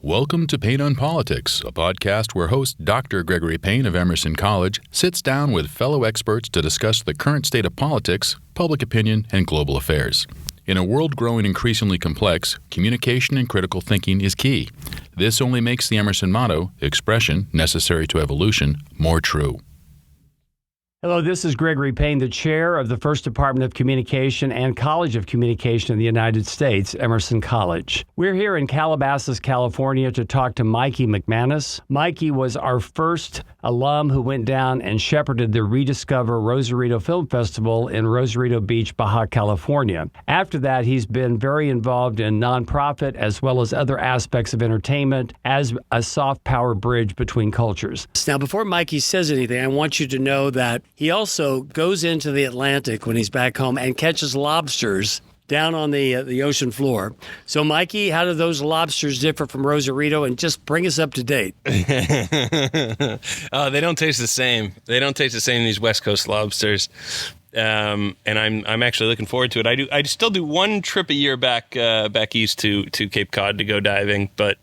Welcome to Payne on Politics, a podcast where host Dr. Gregory Payne of Emerson College sits down with fellow experts to discuss the current state of politics, public opinion, and global affairs. In a world growing increasingly complex, communication and critical thinking is key. This only makes the Emerson motto, expression necessary to evolution, more true. Hello, this is Gregory Payne, the chair of the First Department of Communication and College of Communication in the United States, Emerson College. We're here in Calabasas, California to talk to Mikey McManus. Mikey was our first alum who went down and shepherded the Rediscover Rosarito Film Festival in Rosarito Beach, Baja California. After that, he's been very involved in nonprofit as well as other aspects of entertainment as a soft power bridge between cultures. Now, before Mikey says anything, I want you to know that he also goes into the Atlantic when he's back home and catches lobsters down on the ocean floor. So, Mikey, how do those lobsters differ from Rosarito? And just bring us up to date. They don't taste the same. They don't taste the same, these West Coast lobsters. And I'm actually looking forward to it. I still do one trip a year back east to Cape Cod to go diving, but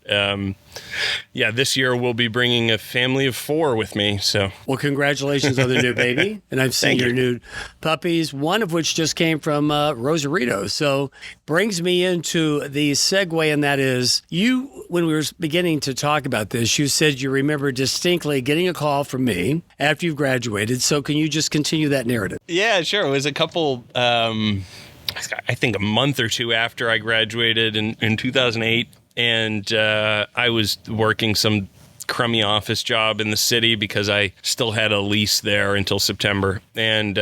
this year we'll be bringing a family of 4 with me. So, well, congratulations on the new baby, and I've seen your new puppies, one of which just came from Rosarito. So, brings me into the segue, and that is you. When we were beginning to talk about this, you said you remember distinctly getting a call from me after you graduated. So, can you just continue that narrative? Yeah, sure. It was a couple. I think a month or two after I graduated in 2008. And I was working some crummy office job in the city because I still had a lease there until September. And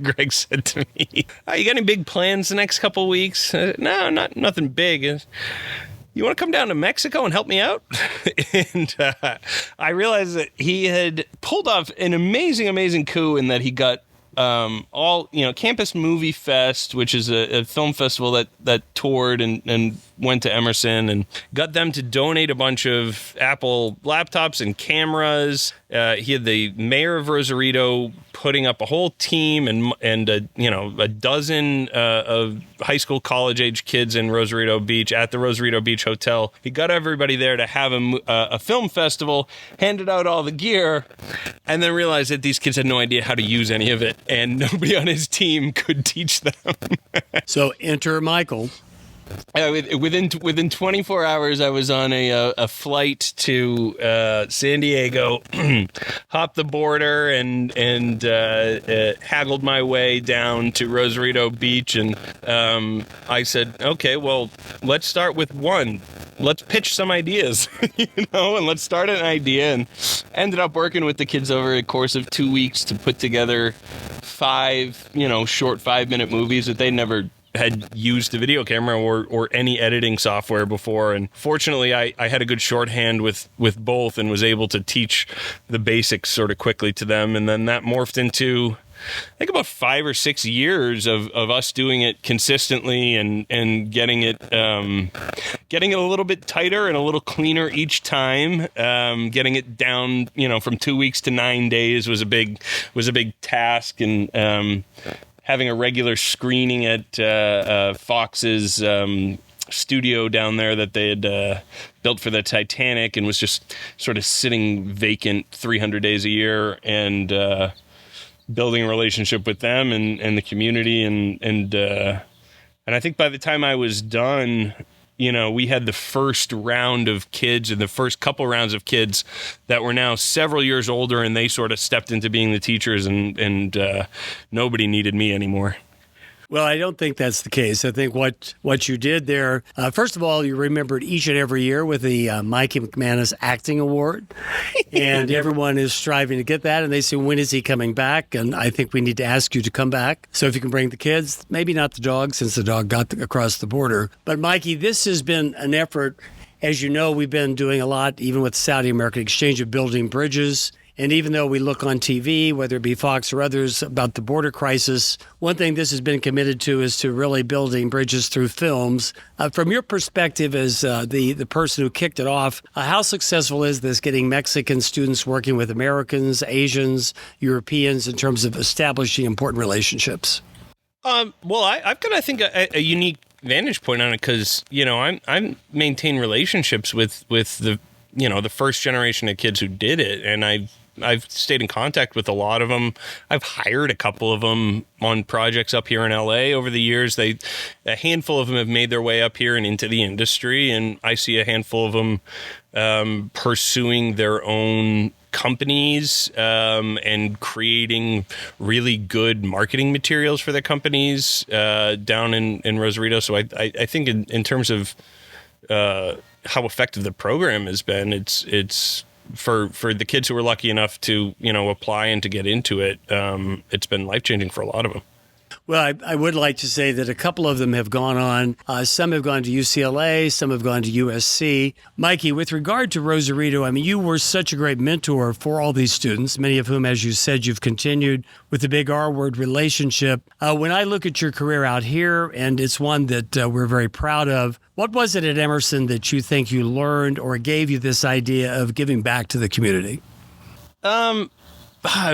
Greg said to me, you got any big plans the next couple of weeks? No, nothing big. You want to come down to Mexico and help me out? And I realized that he had pulled off an amazing coup in that he got Campus Movie Fest, which is a film festival that toured and went to Emerson, and got them to donate a bunch of Apple laptops and cameras. He had the mayor of Rosarito putting up a whole team and a dozen of high school, college age kids in Rosarito Beach at the Rosarito Beach Hotel. He got everybody there to have a film festival, handed out all the gear, and then realized that these kids had no idea how to use any of it, and nobody on his team could teach them. So enter Michael. Within 24 hours, I was on a flight to San Diego, hopped the border, and haggled my way down to Rosarito Beach. And I said, okay, well, let's start with one. Let's pitch some ideas, and let's start an idea. And ended up working with the kids over a course of 2 weeks to put together 5, short 5-minute movies that they never had used a video camera or any editing software before. And fortunately, I had a good shorthand with both and was able to teach the basics sort of quickly to them. And then that morphed into, I think, about 5 or 6 years of us doing it consistently and getting it a little bit tighter and a little cleaner each time. Getting it down, from 2 weeks to 9 days was a big task. And having a regular screening at Fox's studio down there that they had built for the Titanic, and was just sort of sitting vacant 300 days a year, and building a relationship with them and the community. And I think by the time I was done, we had the first round of kids and the first couple rounds of kids that were now several years older, and they sort of stepped into being the teachers, and nobody needed me anymore. Well, I don't think that's the case. I think what you did there, first of all, you remembered each and every year with the Mikey McManus Acting Award, and everyone is striving to get that, and they say, when is he coming back? And I think we need to ask you to come back. So if you can bring the kids, maybe not the dog, since the dog got across the border. But Mikey, this has been an effort. As you know, we've been doing a lot, even with Saudi American Exchange, of building bridges. And even though we look on TV, whether it be Fox or others, about the border crisis, one thing this has been committed to is to really building bridges through films. From your perspective as the person who kicked it off, how successful is this, getting Mexican students working with Americans, Asians, Europeans, in terms of establishing important relationships? Well, I've got, I think, a unique vantage point on it because, I'm maintain relationships with the, the first generation of kids who did it. And I've stayed in contact with a lot of them. I've hired a couple of them on projects up here in LA over the years. A handful of them have made their way up here and into the industry. And I see a handful of them pursuing their own companies and creating really good marketing materials for their companies down in Rosarito. So I think in terms of how effective the program has been, it's for the kids who were lucky enough to apply and to get into it, it's been life-changing for a lot of them. Well, I would like to say that a couple of them have gone on. Some have gone to UCLA, some have gone to USC. Mikey, with regard to Rosarito, I mean, you were such a great mentor for all these students, many of whom, as you said, you've continued with the big R word relationship. When I look at your career out here, and it's one that we're very proud of, what was it at Emerson that you think you learned or gave you this idea of giving back to the community?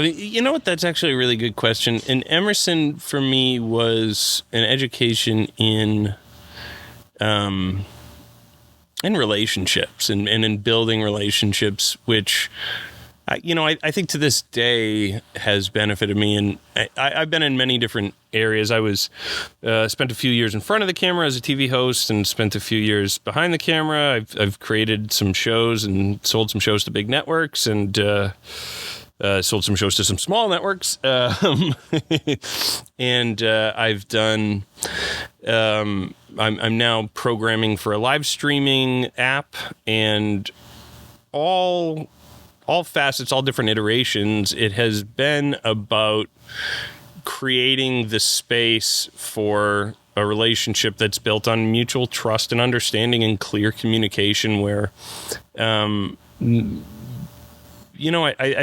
You know what? That's actually a really good question. And Emerson, for me, was an education in relationships and in building relationships, which, I think to this day has benefited me. And I've been in many different areas. I was spent a few years in front of the camera as a TV host and spent a few years behind the camera. I've created some shows and sold some shows to big networks and sold some shows to some small networks. And I've done, I'm now programming for a live streaming app, and all facets, all different iterations. It has been about creating the space for a relationship that's built on mutual trust and understanding and clear communication where, I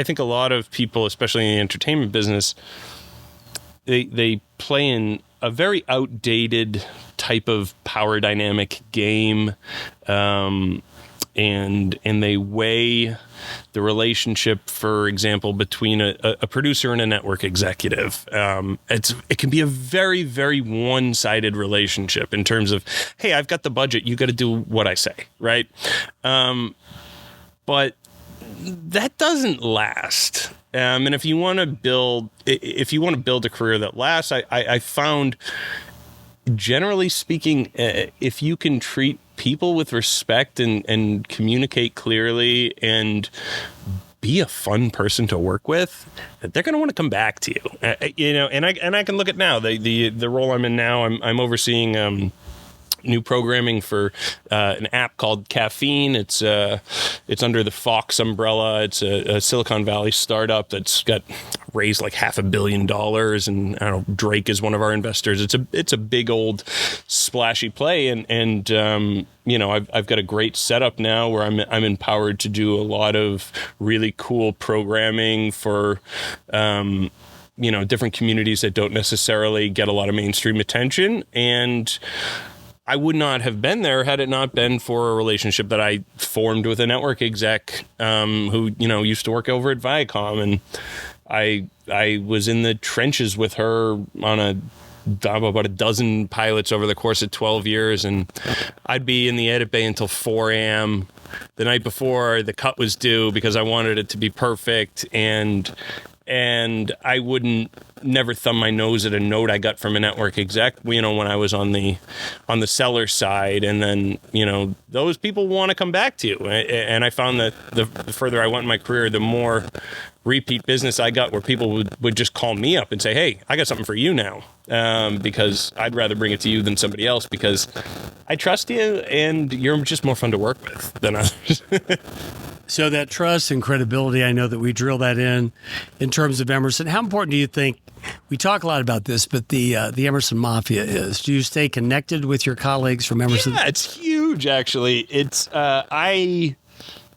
think a lot of people, especially in the entertainment business, they play in a very outdated type of power dynamic game, and they weigh the relationship, for example, between a producer and a network executive. It can be a very, very one-sided relationship in terms of, hey, I've got the budget, you got to do what I say, right? But that doesn't last. And if you want to build a career that lasts, I found, generally speaking, if you can treat people with respect and communicate clearly and be a fun person to work with, they're going to want to come back to you. And I can look at now the role I'm in now. I'm overseeing new programming for an app called Caffeine. It's under the Fox umbrella. It's a Silicon Valley startup that's got raised like $500 million, and I don't know, Drake is one of our investors. It's a big old splashy play, and I've got a great setup now where I'm empowered to do a lot of really cool programming for different communities that don't necessarily get a lot of mainstream attention. And I would not have been there had it not been for a relationship that I formed with a network exec who used to work over at Viacom, and I was in the trenches with her on about a dozen pilots over the course of 12 years, and I'd be in the edit bay until 4 a.m. the night before the cut was due because I wanted it to be perfect, and I wouldn't never thumb my nose at a note I got from a network exec, when I was on the seller side. And then, those people want to come back to you. And I found that the further I went in my career, the more repeat business I got where people would just call me up and say, hey, I got something for you now. Because I'd rather bring it to you than somebody else because I trust you and you're just more fun to work with than others. So that trust and credibility, I know that we drill that in terms of Emerson. How important do you think, we talk a lot about this, but the Emerson Mafia is? Do you stay connected with your colleagues from Emerson? Yeah, it's huge, actually. It's I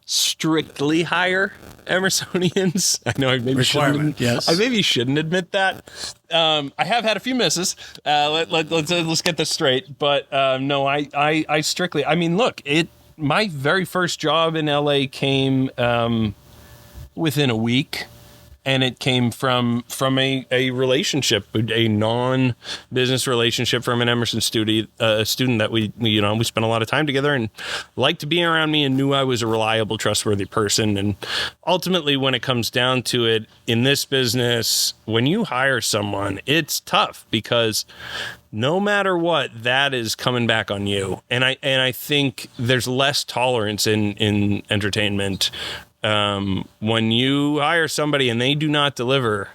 strictly hire Emersonians. I know I maybe shouldn't admit that. I have had a few misses. Let's get this straight. But no, I strictly. I mean, look, my very first job in LA came within a week and it came from a relationship, a non-business relationship from an Emerson student that we spent a lot of time together and liked to be around me and knew I was a reliable, trustworthy person. And ultimately, when it comes down to it, in this business, when you hire someone, it's tough because no matter what, that is coming back on you. And I think there's less tolerance in entertainment. When you hire somebody and they do not deliver,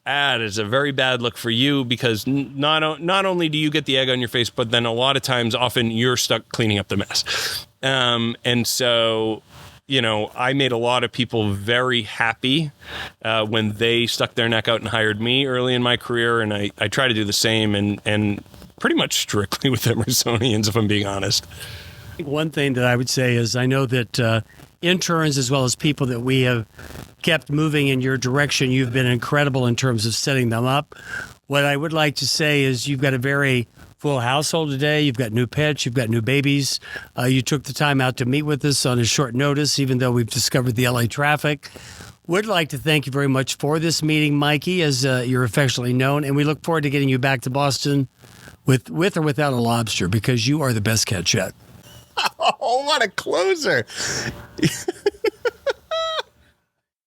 that is a very bad look for you, because not only do you get the egg on your face, but then a lot of times, often you're stuck cleaning up the mess. And so, I made a lot of people very happy when they stuck their neck out and hired me early in my career. And I try to do the same and pretty much strictly with Emersonians, if I'm being honest. One thing that I would say is I know that interns, as well as people that we have kept moving in your direction, you've been incredible in terms of setting them up. What I would like to say is you've got a very full household today. You've got new pets. You've got new babies. You took the time out to meet with us on a short notice, even though we've discovered the LA traffic. Would like to thank you very much for this meeting, Mikey, as you're affectionately known, and we look forward to getting you back to Boston with or without a lobster, because you are the best catch yet. Oh, what a closer.